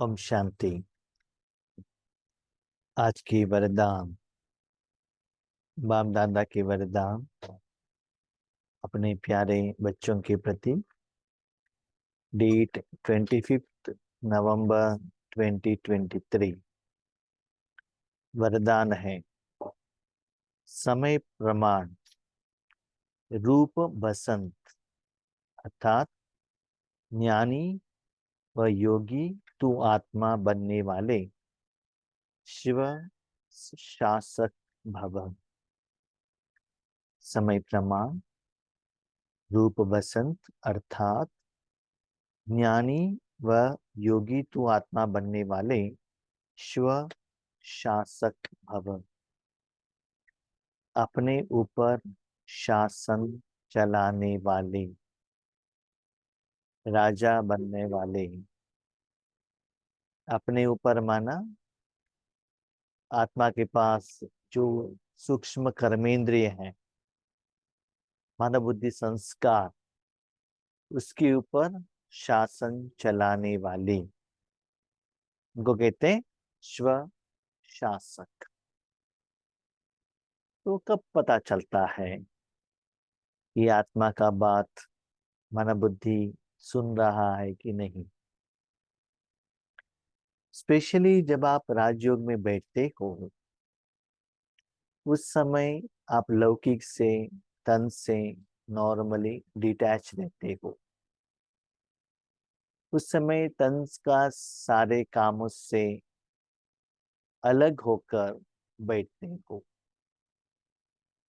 ओम शांति। आज की वरदान, बाप दादा के वरदान अपने प्यारे बच्चों के प्रति। डेट 25 नवंबर 2023। वरदान है समय प्रमाण रूप बसंत, अर्थात ज्ञानी व योगी तू आत्मा बनने वाले शिव शासक भव। समय प्रमाण रूप बसंत, अर्थात ज्ञानी व योगी तू आत्मा बनने वाले शिव शासक भव। अपने ऊपर शासन चलाने वाले, राजा बनने वाले। अपने ऊपर माना आत्मा के पास जो सूक्ष्म कर्मेंद्रिय हैं, मानव बुद्धि संस्कार, उसके ऊपर शासन चलाने वाले, उनको कहते हैं स्व शासक। तो कब पता चलता है कि आत्मा का बात मानव बुद्धि सुन रहा है कि नहीं? स्पेशली जब आप राजयोग में बैठते हो, उस समय आप लौकिक से, तन से नॉर्मली डिटैच रहते हो। उस समय तन का सारे कामों से अलग होकर बैठते हो।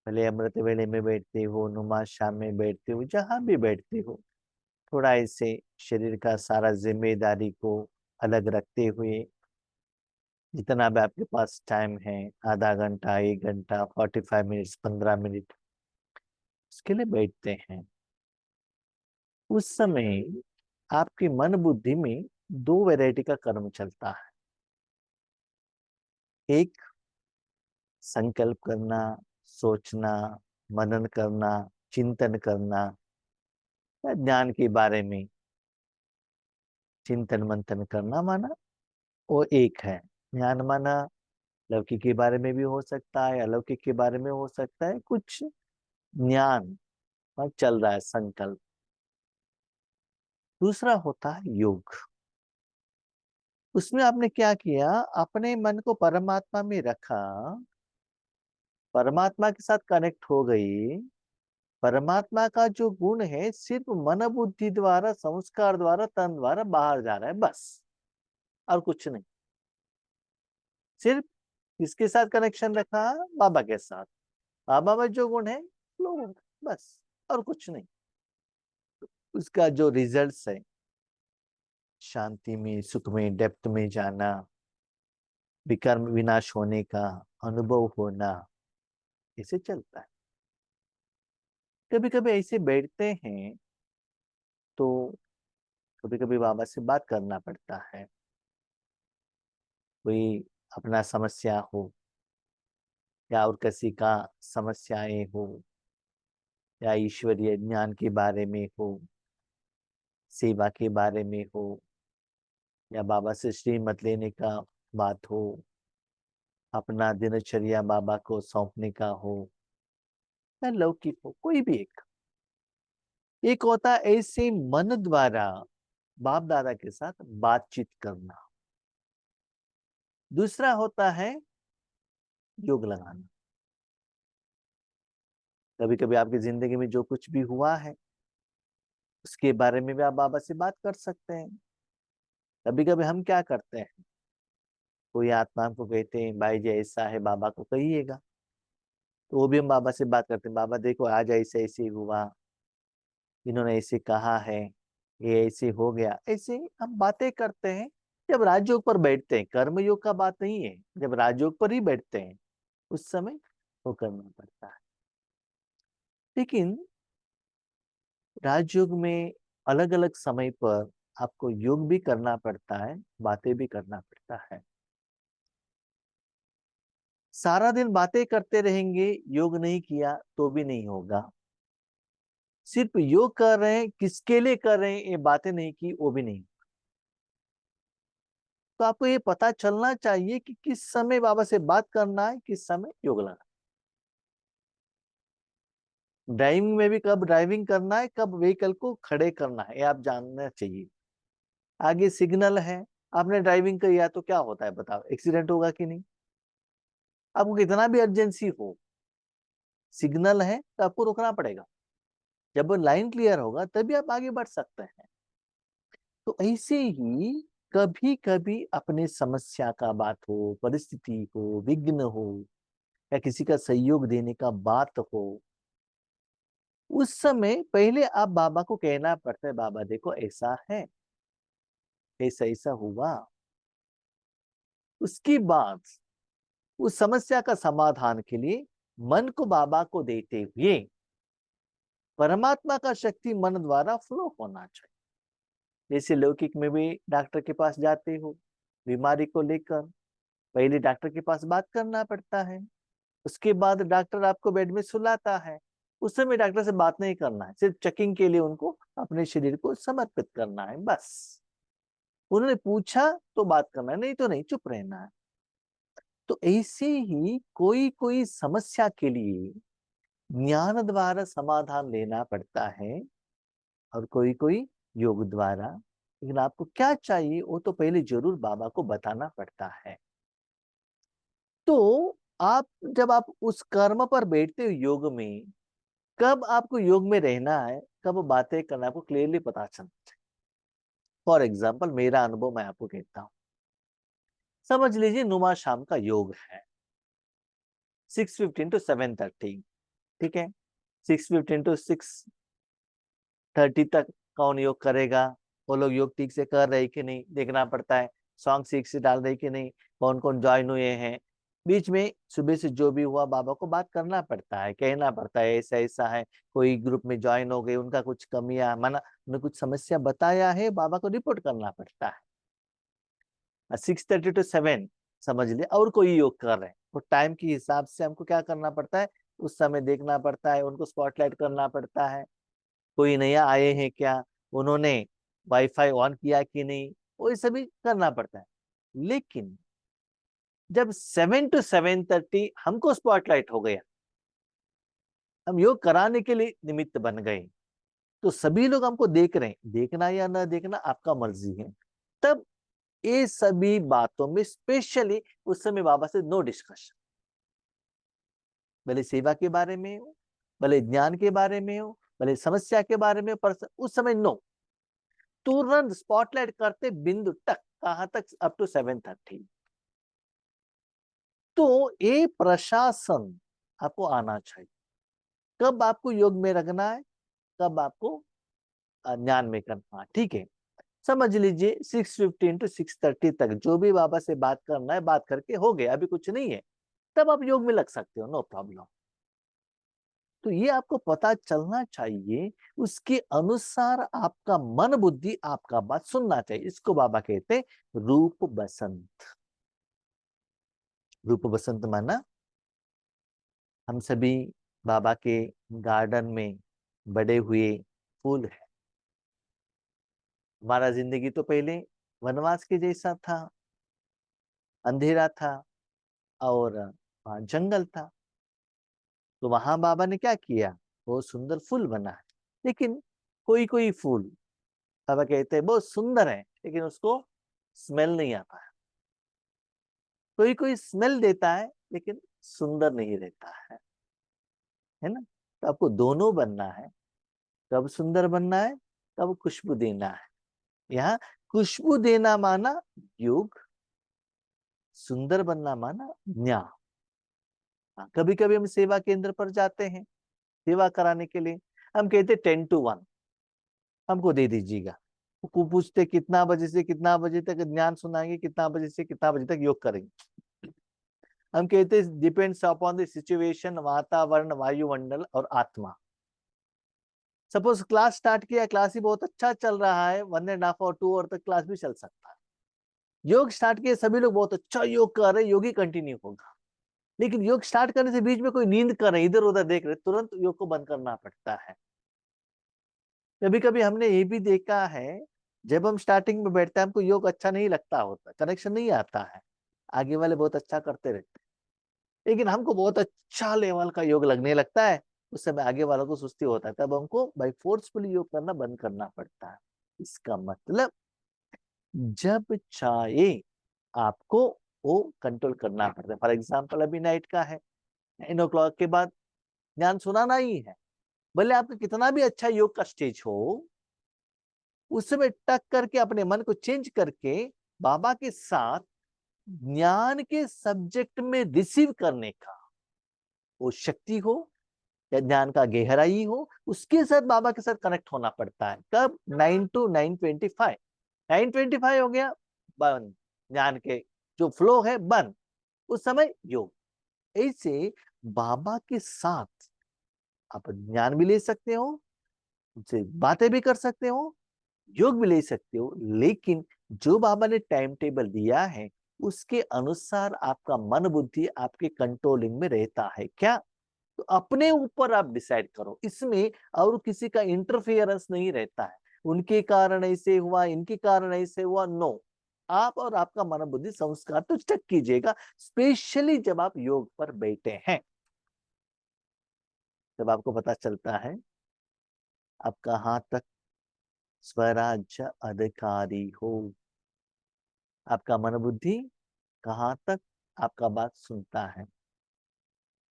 भले अमृत वेले में बैठते हो, नुमाज शाम में बैठते हो, जहां भी बैठते हो, थोड़ा ऐसे शरीर का सारा जिम्मेदारी को अलग रखते हुए, जितना भी आपके पास टाइम है, आधा घंटा, 1 घंटा, 45 मिनट्स, 15 मिनट, उसके लिए बैठते हैं। उस समय आपकी मन बुद्धि में दो वैरायटी का कर्म चलता है। एक संकल्प करना, सोचना, मनन करना, चिंतन करना, या ज्ञान के बारे में चिंतन मंथन करना, माना वो एक है। ज्ञान माना लौकिक के बारे में भी हो सकता है, अलौकिक के बारे में हो सकता है, कुछ ज्ञान पर चल रहा है संकल्प। दूसरा होता है योग। उसमें आपने क्या किया? अपने मन को परमात्मा में रखा, परमात्मा के साथ कनेक्ट हो गई। परमात्मा का जो गुण है सिर्फ मन बुद्धि द्वारा, संस्कार द्वारा, तन द्वारा बाहर जा रहा है, बस, और कुछ नहीं। सिर्फ किसके साथ कनेक्शन रखा? बाबा के साथ। बाबा में जो गुण है लोगों का, बस, और कुछ नहीं। उसका जो रिजल्ट्स है, शांति में, सुख में, डेप्थ में जाना, विकार विनाश होने का अनुभव होना, ऐसे चलता है। कभी कभी ऐसे बैठते हैं तो कभी कभी बाबा से बात करना पड़ता है। कोई अपना समस्या हो, या और किसी का समस्याएं हो, या ईश्वरीय ज्ञान के बारे में हो, सेवा के बारे में हो, या बाबा से श्रीमत लेने का बात हो, अपना दिनचर्या बाबा को सौंपने का हो, या लौकिक हो, कोई भी एक होता है ऐसे मन द्वारा बाप दादा के साथ बातचीत करना। दूसरा होता है योग लगाना। कभी कभी आपकी जिंदगी में जो कुछ भी हुआ है उसके बारे में भी आप बाबा से बात कर सकते हैं। कभी कभी हम क्या करते हैं, कोई आत्मा को कहते हैं भाई जी ऐसा है, बाबा को कहिएगा, तो वो भी हम बाबा से बात करते हैं। बाबा देखो आज ऐसे ऐसे हुआ, इन्होंने ऐसे कहा है, ये ऐसे हो गया, ऐसे हम बातें करते हैं। जब राजयोग पर बैठते हैं, कर्म योग का बात नहीं है, जब राजयोग पर ही बैठते हैं उस समय वो करना पड़ता है। लेकिन राजयोग में अलग अलग समय पर आपको योग भी करना पड़ता है, बातें भी करना पड़ता है। सारा दिन बातें करते रहेंगे, योग नहीं किया तो भी नहीं होगा। सिर्फ योग कर रहे हैं, किसके लिए कर रहे हैं, ये बातें नहीं की, वो भी नहीं। तो आपको ये पता चलना चाहिए कि किस समय बाबा से बात करना है, किस समय योग लगाना है। ड्राइविंग में भी कब ड्राइविंग करना है, कब व्हीकल को खड़े करना है, ये आप जानना चाहिए। आगे सिग्नल है, आपने ड्राइविंग किया तो क्या होता है बताओ, एक्सीडेंट होगा कि नहीं? आपको कितना भी अर्जेंसी हो, सिग्नल है तो आपको रुकना पड़ेगा। जब लाइन क्लियर होगा तभी आप आगे बढ़ सकते हैं। तो ऐसे ही कभी कभी अपने समस्या का बात हो, परिस्थिति हो, विघ्न हो, या किसी का सहयोग देने का बात हो, उस समय पहले आप बाबा को कहना पड़ता है, बाबा देखो ऐसा है, ऐसा ऐसा हुआ। उसके बाद उस समस्या का समाधान के लिए मन को बाबा को देते हुए परमात्मा का शक्ति मन द्वारा फ्लो होना चाहिए। जैसे लौकिक में भी डॉक्टर के पास जाते हो बीमारी को लेकर, पहले डॉक्टर के पास बात करना पड़ता है, उसके बाद डॉक्टर आपको बेड में सुलाता है। उस समय डॉक्टर से बात नहीं करना है, सिर्फ चेकिंग के लिए उनको अपने शरीर को समर्पित करना है बस। उन्होंने पूछा तो बात करना है, नहीं तो नहीं, चुप रहना है। तो ऐसे ही कोई कोई समस्या के लिए ज्ञान द्वारा समाधान लेना पड़ता है, और कोई कोई योग द्वारा। लेकिन आपको क्या चाहिए वो तो पहले जरूर बाबा को बताना पड़ता है। तो आप जब आप उस कर्म पर बैठते हो योग में, कब आपको योग में रहना है, कब बातें करना, आपको क्लियरली पता चलता है। फॉर एग्जाम्पल मेरा अनुभव मैं आपको कहता हूँ। समझ लीजिए नुमा शाम का योग है 6:15 to 7:30, ठीक है। 6:15 to 6:30 तक कौन योग करेगा, वो लोग योग ठीक से कर रहे कि नहीं देखना पड़ता है, सॉन्ग ठीक से डाल रहे कि नहीं, कौन कौन ज्वाइन हुए हैं। बीच में सुबह से जो भी हुआ बाबा को बात करना पड़ता है, कहना पड़ता है ऐसा ऐसा है, कोई ग्रुप में ज्वाइन हो गए, उनका कुछ कमियां माना, उन्हें कुछ समस्या बताया है, बाबा को रिपोर्ट करना पड़ता है। 6:30 to 7 समझ लिया, और कोई योग कर रहे हैं तो टाइम के हिसाब से हमको क्या करना पड़ता है, उस समय देखना पड़ता है, उनको स्पॉटलाइट करना पड़ता है। कोई नया आए हैं क्या, उन्होंने वाईफाई ऑन किया कि नहीं, वो ये सभी करना पड़ता है। लेकिन जब 7 to 7:30 हमको स्पॉटलाइट हो गया, हम योग कराने के लिए निमित्त बन गए, तो सभी लोग हमको देख रहे हैं, देखना या ना देखना आपका मर्जी है। तब ये सभी बातों में स्पेशली उस समय बाबा से नो डिस्कशन, भले सेवा के बारे में हो, भले ज्ञान के बारे में हो, भले समस्या के बारे में, पर उस समय नो, तुरंत स्पॉटलाइट करते बिंदु तक, कहां तक, अप टू 7:30। तो ये प्रशासन आपको आना चाहिए, कब आपको योग में रखना है, कब आपको ज्ञान में करना है, ठीक है। समझ लीजिए 6:15 to 6:30 तक जो भी बाबा से बात करना है बात करके हो गया, अभी कुछ नहीं है, तब आप योग में लग सकते हो, नो प्रॉब्लम। तो ये आपको पता चलना चाहिए, उसके अनुसार आपका मन बुद्धि आपका बात सुनना चाहिए। इसको बाबा कहते हैं रूप बसंत। रूप बसंत माना हम सभी बाबा के गार्डन में बड़े हुए फूल है। हमारा जिंदगी तो पहले वनवास के जैसा था, अंधेरा था और वहाँ जंगल था। तो वहां बाबा ने क्या किया, बहुत सुंदर फूल बना है। लेकिन कोई कोई फूल बाबा कहते हैं बहुत सुंदर है, लेकिन उसको स्मेल नहीं आता है। कोई कोई स्मेल देता है लेकिन सुंदर नहीं रहता है ना। तो आपको दोनों बनना है, कब सुंदर बनना है, कब खुशबू देना है। यहाँ खुशबू देना माना योग, सुंदर बनना माना ज्ञान। कभी कभी हम सेवा केंद्र पर जाते हैं सेवा कराने के लिए, हम कहते 10 to 1 हमको दे दीजिएगा। वो पूछते कितना बजे से कितना बजे तक ज्ञान सुनाएंगे, कितना बजे से कितना बजे तक योग करेंगे। हम कहते डिपेंड्स अपॉन द सिचुएशन, वातावरण, वायुमंडल और आत्मा। सपोज क्लास स्टार्ट किया, क्लास ही बहुत अच्छा चल रहा है, 1.5 और 2 और तक क्लास भी चल सकता है। योग स्टार्ट किए, सभी लोग बहुत अच्छा योग कर रहे, योग ही कंटिन्यू होगा। लेकिन योग स्टार्ट करने से बीच में कोई नींद कर रहे, इधर उधर देख रहे, तुरंत योग को बंद करना पड़ता है। कभी कभी हमने ये भी देखा है, जब हम स्टार्टिंग में बैठते हैं हमको योग अच्छा नहीं लगता होता, कनेक्शन नहीं आता है, आगे वाले बहुत अच्छा करते रहते हैं, लेकिन हमको बहुत अच्छा लेवल का योग लगने लगता है, उस समय आगे वालों को सुस्ती होता है, तब हमको बाई फोर्सफुली योग करना बंद करना पड़ता है। इसका मतलब जब चाहे आपको वो कंट्रोल करना पड़ता है। फॉर एग्जाम्पल अभी नाइट का है, 9 o'clock के बाद ध्यान सुनाना ही है, भले आपका कितना भी अच्छा योग का स्टेज हो, उस समय टक करके अपने मन को चेंज करके बाबा के साथ ज्ञान के सब्जेक्ट में रिसीव करने का वो शक्ति हो या ज्ञान का गहराई हो, उसके साथ बाबा के साथ कनेक्ट होना पड़ता है। कब? 9 to 9:25, 9:25 हो गया बंद, ज्ञान के जो फ्लो है बंद, उस समय योग। ऐसे बाबा के साथ आप ज्ञान भी ले सकते हो, उनसे बातें भी कर सकते हो, योग भी ले सकते हो, लेकिन जो बाबा ने टाइम टेबल दिया है उसके अनुसार आपका मन बुद्धि आपके कंट्रोलिंग में रहता है क्या? तो अपने ऊपर आप डिसाइड करो, इसमें और किसी का इंटरफेरेंस नहीं रहता है, उनके कारण ऐसे हुआ, इनके कारण ऐसे हुआ, नो। आप और आपका मन बुद्धि संस्कार तो चेक कीजिएगा, स्पेशली जब आप योग पर बैठे हैं, जब आपको पता चलता है आप कहाँ तक स्वराज्य अधिकारी हो, आपका मन बुद्धि कहाँ तक आपका बात सुनता है।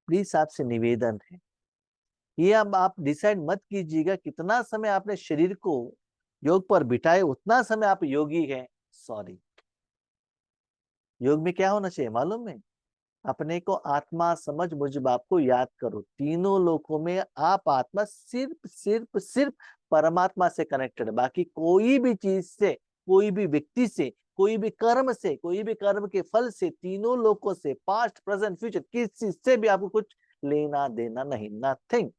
प्लीज आपसे निवेदन है, ये अब आप डिसाइड मत कीजिएगा कितना समय आपने शरीर को योग पर बिठाए उतना समय आप योगी हैं, सॉरी। योग में क्या होना चाहिए मालूम है? अपने को आत्मा समझ, मुझ बाप को याद करो, तीनों लोकों में आप आत्मा सिर्फ सिर्फ सिर्फ परमात्मा से कनेक्टेड है, बाकी कोई भी चीज से, कोई भी व्यक्ति से, कोई भी कर्म से, कोई भी कर्म के फल से, तीनों लोकों से, पास्ट प्रेजेंट फ्यूचर, किसी से भी आपको कुछ लेना देना नहीं, नथिंग।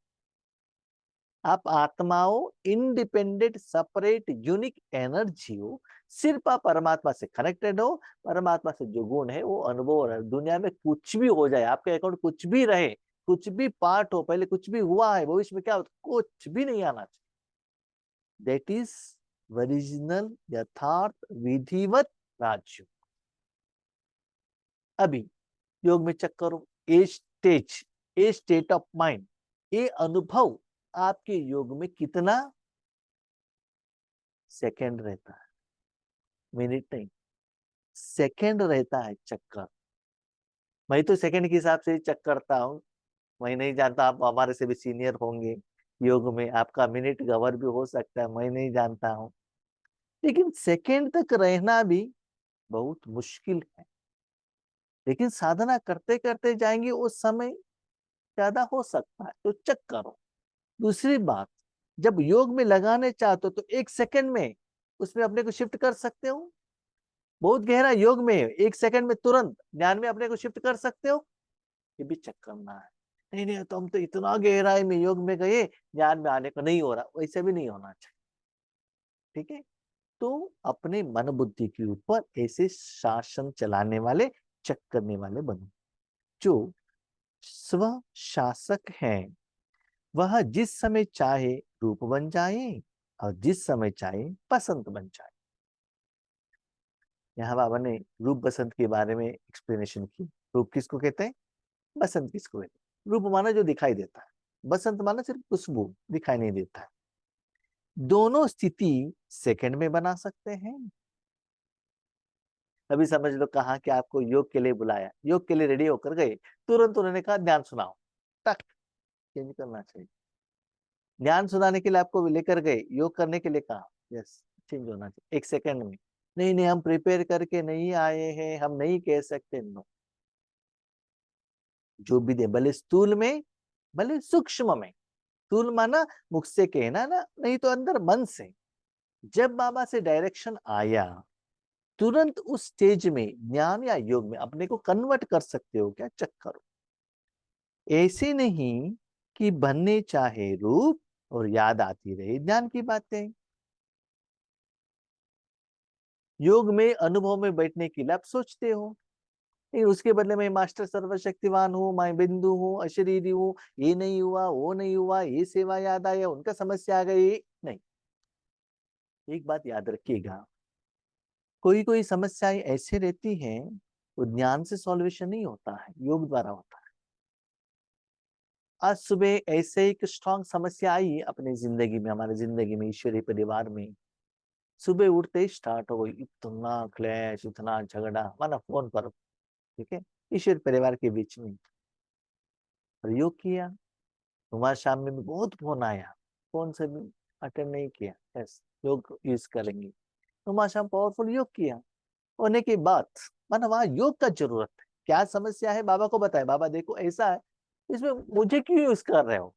आप आत्मा हो, इंडिपेंडेंट सेपरेट यूनिक एनर्जी हो, सिर्फ आप परमात्मा से कनेक्टेड हो, परमात्मा से जो गुण है वो अनुभव है। दुनिया में कुछ भी हो जाए, आपके अकाउंट कुछ भी रहे, कुछ भी पार्ट हो, पहले कुछ भी हुआ है, भविष्य में क्या हो, कुछ भी नहीं आना चाहिए। दैट इज ओरिजिनल यथार्थ विधिवत राज्य। अभी योग में चेक करो, a stage, A state of mind, ये अनुभव आपके योग में कितना सेकंड रहता है, मिनट नहीं, सेकंड रहता है चक्कर। मैं तो सेकंड के हिसाब से चेक करता हूँ, मैं नहीं जानता, आप हमारे से भी सीनियर होंगे योग में, आपका मिनट गवर भी हो सकता है, मैं नहीं जानता हूँ, लेकिन सेकंड तक रहना भी बहुत मुश्किल है। लेकिन साधना करते करते जाएंगे, उस समय ज्यादा हो सकता है, तो चेक करो। दूसरी बात, जब योग में लगाने चाहते हो तो 1 सेकंड में उसमें अपने को शिफ्ट कर सकते हो। बहुत गहरा योग में 1 सेकंड में तुरंत ज्ञान में अपने को शिफ्ट कर सकते हो, ये भी चेक करना है। नहीं नहीं, तो हम तो इतना गहराई में योग में गए, ज्ञान में आने को नहीं हो रहा, वैसे भी नहीं होना चाहिए। ठीक है, तो अपने मन बुद्धि के ऊपर ऐसे शासन चलाने वाले, चेक करने वाले बनो। जो स्व शासक है वह जिस समय चाहे रूप बन जाए और जिस समय चाहे बसंत बन जाए। यहाँ बाबा ने रूप बसंत के बारे में एक्सप्लेनेशन की। रूप किसको कहते हैं, बसंत किसको कहते हैं? रूप माना जो दिखाई देता है, बसंत माना सिर्फ खुशबू, दिखाई नहीं देता है। दोनों स्थिति सेकंड में बना सकते हैं। अभी समझ लो कहा कि आपको योग के लिए बुलाया, योग के लिए रेडी होकर गए, तुरंत उन्होंने कहा ध्यान सुनाओ, टक चेंज करना चाहिए। ध्यान सुनाने के लिए आपको लेकर गए, योग करने के लिए कहा, यस, चेंज होना चाहिए 1 सेकंड में। नहीं नहीं, हम प्रिपेयर करके नहीं आए हैं, हम नहीं कह सकते, नो। जो भी दे, भले स्थूल में भले सूक्ष्म में, स्थूल माना मुख से कहना ना, नहीं तो अंदर मन से, जब बाबा से डायरेक्शन आया तुरंत उस स्टेज में ज्ञान या योग में अपने को कन्वर्ट कर सकते हो क्या, चेक करो। ऐसे नहीं कि बनने चाहे रूप और याद आती रहे ज्ञान की बातें। योग में अनुभव में बैठने के लिए आप सोचते हो, नहीं उसके बदले में मास्टर सर्वशक्तिवान हूँ, मैं बिंदु हूँ, अशरीरी हूँ, ये नहीं हुआ, वो नहीं हुआ, ये सेवा याद आया, उनका समस्या आ गई, नहीं। एक बात याद रखिएगा, कोई कोई समस्याएं ऐसे रहती हैं, वो ज्ञान से सॉल्वेशन नहीं होता है, योग द्वारा होता है। आज सुबह ऐसे एक स्ट्रॉन्ग समस्या आई अपनी जिंदगी में, हमारे जिंदगी में, ईश्वरीय परिवार में। सुबह उठते ही स्टार्ट हो गई, इतना क्लेश, इतना झगड़ा, माना फोन पर, ठीक है, ईश्वर परिवार के बीच में। और योग किया, तुम्हारे शाम में भी बहुत फोन आया, फोन से भी अटेंड नहीं किया, यस योग यूज करेंगे। तुम्हारे शाम पावरफुल योग किया, होने के बाद माना वहां योग का जरूरत है। क्या समस्या है बाबा को बताए, बाबा देखो ऐसा है, इसमें मुझे क्यों यूज कर रहे हो।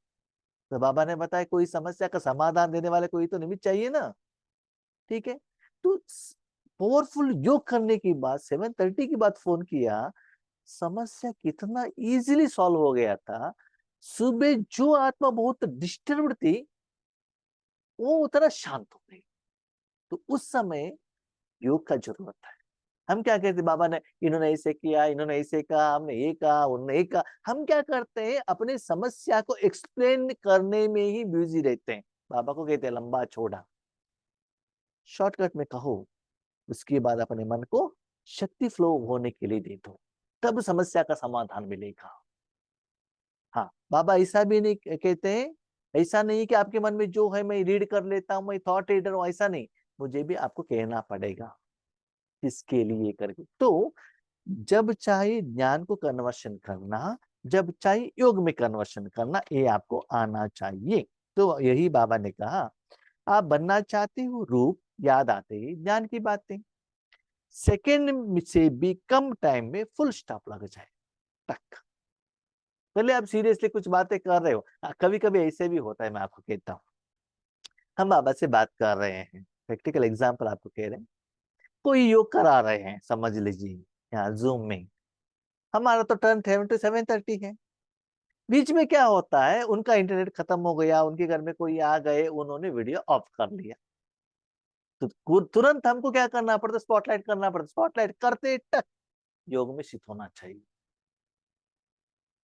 तो बाबा ने बताया कोई समस्या का समाधान देने वाले कोई तो निमित्त चाहिए ना, ठीक है। तो पावरफुल योग करने की बाद 7:30 की बाद फोन किया, समस्या कितना इजीली सॉल्व हो गया था। सुबह जो आत्मा बहुत डिस्टर्ब थी, वो उतना शांत हो गई। तो उस समय योग का जरूरत है। हम क्या कहते, बाबा ने इन्होंने ऐसे किया, इन्होंने ऐसे कहा, हमने ये कहा, उन्होंने ये कहा। हम क्या करते हैं, अपने समस्या को एक्सप्लेन करने में ही बिजी रहते हैं। बाबा को कहते हैं लंबा चौड़ा, शॉर्टकट में कहो, उसके बाद अपने मन को शक्ति फ्लो होने के लिए दे दो, तब समस्या का समाधान मिलेगा। हाँ, बाबा ऐसा भी नहीं कहते हैं, ऐसा नहीं कि आपके मन में जो है मैं रीड कर लेता हूँ, मैं थॉट रीडर हूँ, ऐसा नहीं। मुझे भी आपको कहना पड़ेगा किसके लिए करके। तो जब चाहे ज्ञान को कन्वर्शन करना, जब चाहे योग में कन्वर्शन करना, ये आपको आना चाहिए। तो यही बाबा ने कहा, आप बनना चाहते हो रूप, याद आते ही ज्ञान की बातें, सेकेंड से भी कम टाइम में फुल स्टॉप लग जाए, टक। पहले आप सीरियसली कुछ बातें कर रहे हो, कभी कभी ऐसे भी होता है, मैं आपको कहता हूँ। हम बाबा से बात कर रहे हैं, प्रैक्टिकल एग्जांपल आपको कह रहे हैं, कोई योग करा रहे हैं समझ लीजिए, यहाँ जूम में। हमारा तो टर्न 7 to 7:30 है। बीच में क्या होता है, उनका इंटरनेट खत्म हो गया, उनके घर में कोई आ गए, उन्होंने वीडियो ऑफ कर लिया। तो तुरंत हमको क्या करना पड़ता, स्पॉटलाइट करना पड़ता। स्पॉटलाइट करते टक योग में शिफ्ट होना चाहिए।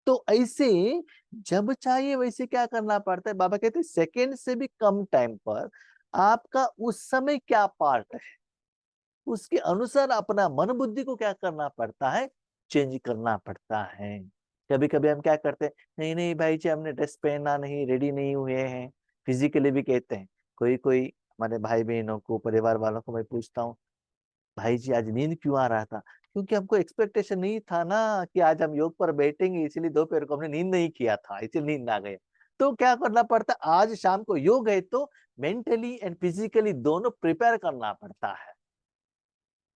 तो ऐसे जब चाहिए वैसे क्या करना पड़ता है, बाबा कहते हैं सेकेंड से भी कम टाइम पर आपका उस समय क्या पार्ट है, उसके अनुसार अपना मन बुद्धि को क्या करना पड़ता है, चेंज करना पड़ता है। कभी कभी हम क्या करते हैं, नहीं नहीं भाई जी हमने ड्रेस पहना नहीं, रेडी नहीं हुए हैं, फिजिकली भी कहते हैं। कोई कोई हमारे भाई बहनों को, परिवार वालों को मैं पूछता हूँ, भाई जी आज नींद क्यों आ रहा था। क्योंकि हमको एक्सपेक्टेशन नहीं था ना कि आज हम योग पर बैठेंगे, इसीलिए दोपहर को हमने नींद नहीं किया था, इसलिए नींद आ गया। तो क्या करना पड़ता, आज शाम को योग है तो मेंटली एंड फिजिकली दोनों प्रिपेयर करना पड़ता है।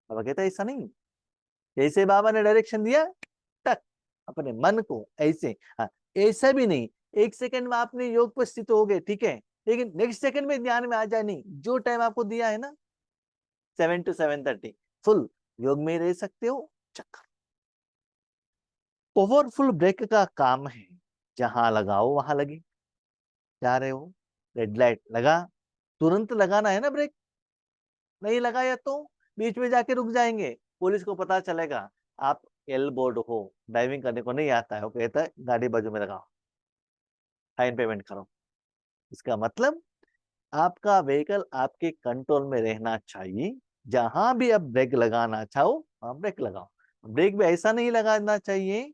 बाबा कहता है ऐसा नहीं, जैसे बाबा ने डायरेक्शन दिया टक अपने मन को ऐसे, हाँ, ऐसा भी नहीं 1 सेकंड में आपने योग पर स्थित हो गए, ठीक है, लेकिन नेक्स्ट सेकंड में ध्यान में आ जाए नहीं। जो टाइम आपको दिया है ना 7 to 7:30 फुल योग में रह सकते हो, चक्कर। पावरफुल ब्रेक का काम है, जहां लगाओ वहां लगे। जा रहे हो, रेड लाइट लगा, तुरंत लगाना है ना ब्रेक, नहीं लगाया तो बीच में जाके रुक जाएंगे, पुलिस को पता चलेगा आप एल बोर्ड हो, ड्राइविंग करने को नहीं आता है, वो कहता है गाड़ी बाजू में लगाओ, फाइन पेमेंट करो। इसका मतलब आपका व्हीकल आपके कंट्रोल में रहना चाहिए। जहां भी आप ब्रेक लगाना चाहो वहां ब्रेक लगाओ। ब्रेक भी ऐसा नहीं लगाना चाहिए,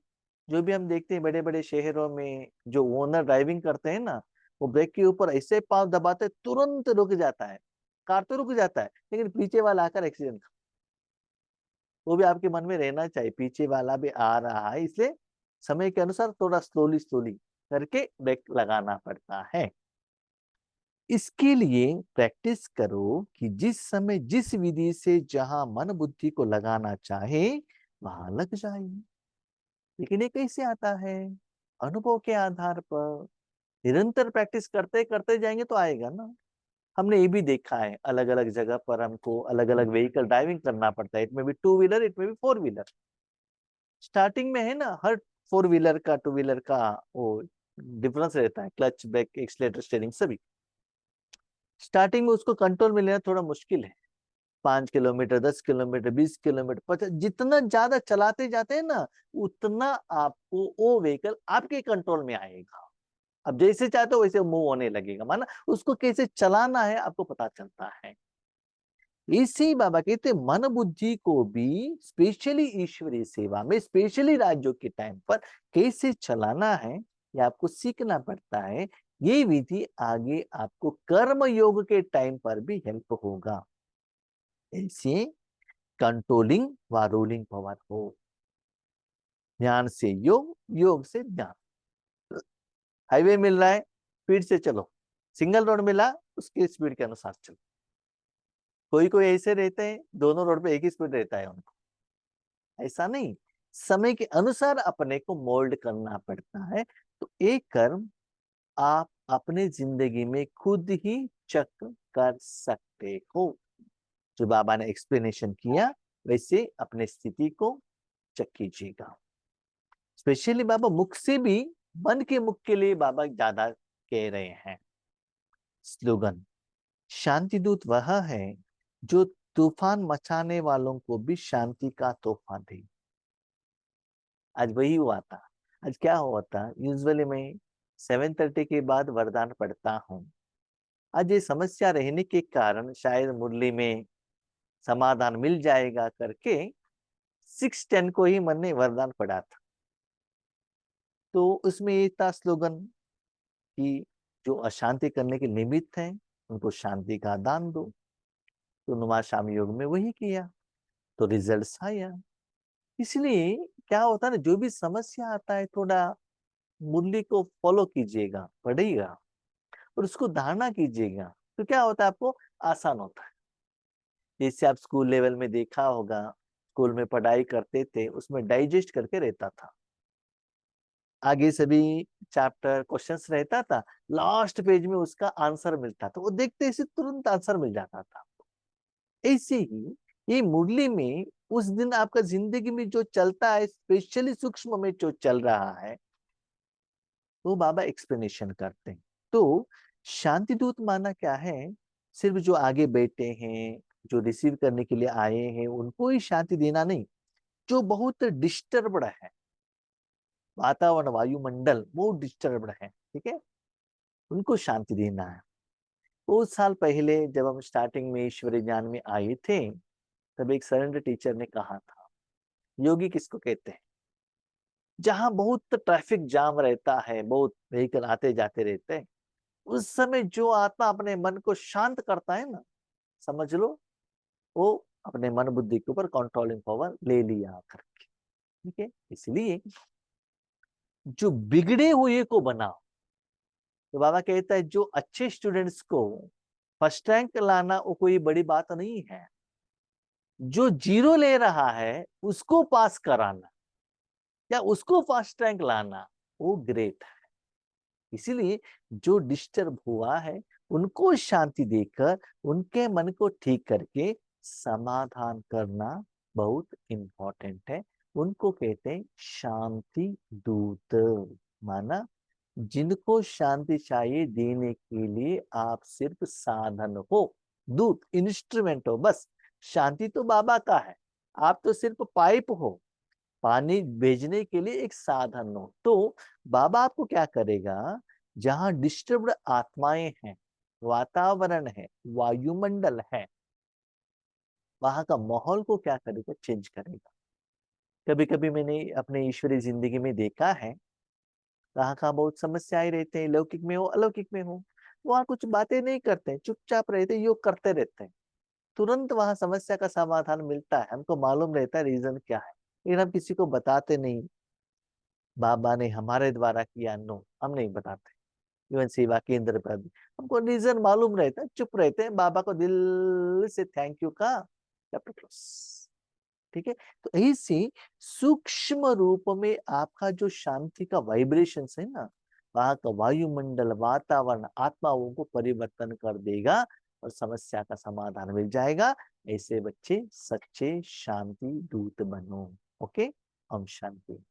जो भी हम देखते हैं बड़े बड़े शहरों में, जो ओनर ड्राइविंग करते हैं ना, वो ब्रेक के ऊपर ऐसे पांव दबाते तुरंत रुक जाता है, कार तो रुक जाता है, लेकिन पीछे वाला आकर एक्सीडेंट। वो भी आपके मन में रहना चाहिए, पीछे वाला भी आ रहा है, इसलिए समय के अनुसार थोड़ा स्लोली स्लोली करके ब्रेक लगाना पड़ता है। इसके लिए प्रैक्टिस करो कि जिस समय जिस विधि से जहां मन बुद्धि को लगाना चाहे वहां लग जाए। लेकिन ये कैसे आता है, अनुभव के आधार पर निरंतर प्रैक्टिस करते करते जाएंगे तो आएगा ना। हमने ये भी देखा है, अलग अलग जगह पर हमको अलग अलग व्हीकल ड्राइविंग करना पड़ता है, इट में भी 2 व्हीलर, इट में भी 4 व्हीलर। स्टार्टिंग में है ना, हर 4 व्हीलर का 2 व्हीलर का वो डिफरेंस रहता है, क्लच ब्रेक एक्सीलरेटर स्टीयरिंग सभी। स्टार्टिंग में उसको कंट्रोल में लेना थोड़ा मुश्किल है। 5 किलोमीटर, 10 किलोमीटर, 20 किलोमीटर, 50, जितना ज्यादा चलाते जाते हैं ना, उतना आपको वो व्हीकल आपके कंट्रोल में आएगा। अब जैसे चाहते हो वैसे मूव होने लगेगा, माना उसको कैसे चलाना है आपको पता चलता है। इसे ही बाबा कहते मन बुद्धि को भी स्पेशली ईश्वरीय सेवा में, स्पेशली राज्यों के टाइम पर कैसे चलाना है, ये आपको सीखना पड़ता है। ये विधि आगे आपको कर्म योग के टाइम पर भी हेल्प होगा। ऐसे कंट्रोलिंग व रूलिंग पावर हो। ज्ञान से योग, योग से ज्ञान। हाईवे मिल रहा है, स्पीड से चलो। सिंगल रोड मिला, उसके स्पीड के अनुसार चलो। कोई कोई ऐसे रहते हैं दोनों रोड पे एक ही स्पीड रहता है उनको, ऐसा नहीं। समय के अनुसार अपने को मोल्ड करना पड़ता है। तो एक कर्म आप अपने जिंदगी में खुद ही चेक कर सकते हो। जो बाबा ने एक्सप्लेनेशन किया वैसे अपने स्थिति को चेक कीजिएगा। स्पेशली बाबा मुख से भी, मन के मुख के लिए बाबा ज्यादा कह रहे हैं। स्लोगन, शांति दूत वह है जो तूफान मचाने वालों को भी शांति का तोहफा दे। आज वही हुआ था। आज क्या हुआ था, यूजुअली मैं 7:30 के बाद वरदान पढ़ता हूँ। आज ये समस्या रहने के कारण शायद मुरली में समाधान मिल जाएगा करके 6:10 को ही मन ने वरदान पढ़ा था। तो उसमें ये था स्लोगन कि जो अशांति करने के निमित्त हैं उनको शांति का दान दो। तो नुमा शाम योग में वही किया, तो रिजल्ट्स आया। इसलिए क्या होता है ना, जो भी समस्या आता है थोड़ा मुरली को फॉलो कीजिएगा, पढ़िएगा और उसको धारणा कीजिएगा, तो क्या होता है आपको आसान होता है। जैसे आप स्कूल लेवल में देखा होगा, स्कूल में पढ़ाई करते थे उसमें डाइजेस्ट करके रहता था। आगे सभी चैप्टर क्वेश्चंस रहता था, लास्ट पेज में उसका आंसर मिलता था, वो देखते ही तुरंत आंसर मिल जाता था। ऐसे ही ये मुरली में उस दिन आपका जिंदगी में जो चलता है, स्पेशली सूक्ष्म में जो चल रहा है, वो बाबा एक्सप्लेनेशन करते हैं। तो शांति दूत माना क्या है, सिर्फ जो आगे बैठे हैं, जो रिसीव करने के लिए आए हैं उनको ही शांति देना नहीं। जो बहुत डिस्टर्ब्ड है, वातावरण वायुमंडल बहुत डिस्टर्ब्ड है, ठीक है, उनको शांति देना है। बहुत साल पहले जब हम स्टार्टिंग में ईश्वरीय ज्ञान में आए थे, तब एक सरेंडर टीचर ने कहा था, योगी किसको कहते हैं, जहां बहुत ट्रैफिक जाम रहता है, बहुत व्हीकल आते जाते रहते हैं, उस समय जो आत्मा अपने मन को शांत करता है ना, समझ लो वो अपने मन बुद्धि के ऊपर कंट्रोलिंग पावर ले लिया करके। ठीक है, इसलिए जो बिगड़े हुए को बनाओ। तो बाबा कहता है जो अच्छे स्टूडेंट्स को फर्स्ट रैंक लाना वो कोई बड़ी बात नहीं है, जो जीरो ले रहा है उसको पास कराना या उसको फर्स्ट रैंक लाना वो ग्रेट है। इसीलिए जो डिस्टर्ब हुआ है उनको शांति देकर उनके मन को ठीक करके समाधान करना बहुत इंपॉर्टेंट है। उनको कहते हैं शांति दूत। माना जिनको शांति चाहिए देने के लिए आप सिर्फ साधन हो, दूत इंस्ट्रूमेंट हो बस। शांति तो बाबा का है, आप तो सिर्फ पाइप हो, पानी भेजने के लिए एक साधन हो। तो बाबा आपको क्या करेगा, जहां डिस्टर्ब्ड आत्माएं हैं, वातावरण है, वायुमंडल है, वहां का माहौल को क्या करेगा, चेंज करेगा। कभी कभी मैंने अपने ईश्वरीय जिंदगी में देखा है, कहाँ कहाँ बहुत समस्याएं रहते हैं, लौकिक में हो अलौकिक में हो, वहां कुछ बातें नहीं करते, चुपचाप रहते, योग करते रहते हैं, तुरंत वहां समस्या का समाधान मिलता है। हमको मालूम रहता है रीजन क्या है, लेकिन हम किसी को बताते नहीं। बाबा ने हमारे द्वारा किया, नो हम नहीं बताते। इवन सेवा केंद्र पर भी हमको रीजन मालूम रहता है, चुप रहते हैं, बाबा को दिल से थैंक यू का चैप्टर क्लोज। ठीक है, तो ऐसी सूक्ष्म रूप में आपका जो शांति का वाइब्रेशन है ना, वहां का वायुमंडल वातावरण आत्माओं को परिवर्तन कर देगा और समस्या का समाधान मिल जाएगा। ऐसे बच्चे सच्चे शांति दूत बनो। ओके, ओम शांति।